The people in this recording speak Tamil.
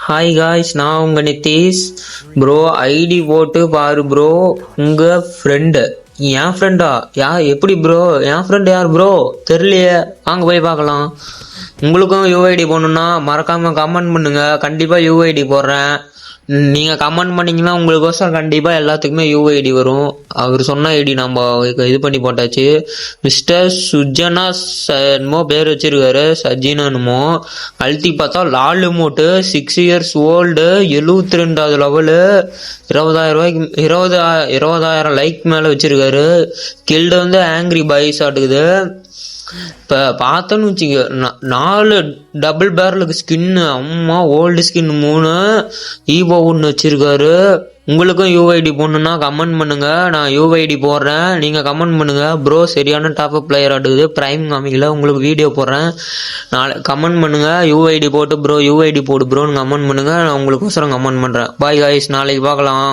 ஹாய் காய்ஸ், நான் உங்க நிதிஷ் ப்ரோ. ஐடி போட்டு பாரு ப்ரோ. உங்க ஃப்ரெண்டு என் ஃப்ரெண்டா? எப்படி ப்ரோ? என் ஃப்ரெண்டு யார் ப்ரோ? தெரியலையே. வாங்க போய் பார்க்கலாம். உங்களுக்கும் யூஐடி போடணுன்னா மறக்காம கமெண்ட் பண்ணுங்க. கண்டிப்பா யூஐடி போடுறேன். நீங்க கமெண்ட் பண்ணீங்கன்னா உங்களுக்கோசரம் கண்டிப்பா எல்லாத்துக்குமே யூஐடி வரும். அவர் சொன்ன ஐடி நம்ம இது பண்ணி போட்டாச்சு. மிஸ்டர் சுஜனா என்னமோ பேர் வச்சிருக்காரு, சஜினனுமோ. அழுத்தி பார்த்தா லாலு மோட்டு 6 இயர்ஸ் ஓல்டு, 72வது லெவலு, 20,000 லைக் மேல வச்சிருக்காரு. கில்டு வந்து ஆங்கிரி பாய்ஸ் ஆட்டுக்குது. இப்போ பார்த்தோன்னு வச்சுக்க, 4 டபுள் பேரலுக்கு ஸ்கின்னு, அம்மா ஓல்டு ஸ்கின் 3, ஈவோ 1 வச்சிருக்காரு. உங்களுக்கும் யூஐடி போடணுன்னா கமெண்ட் பண்ணுங்க. நான் யூஐடி போடுறேன், நீங்க கமெண்ட் பண்ணுங்க. ப்ரோ சரியான டாப் அப் பிளேயர் ஆடுது, பிரைம் காமிக்கல, உங்களுக்கு வீடியோ போடுறேன். நாளை கமெண்ட் பண்ணுங்க. யூஐடி போட்டு ப்ரோ யூஐடி போடு ப்ரோன்னு கமெண்ட் பண்ணுங்க. நான் உங்களுக்கோசரம் கமெண்ட் பண்றேன். பாய் காய்ஸ், நாளைக்கு பார்க்கலாம்.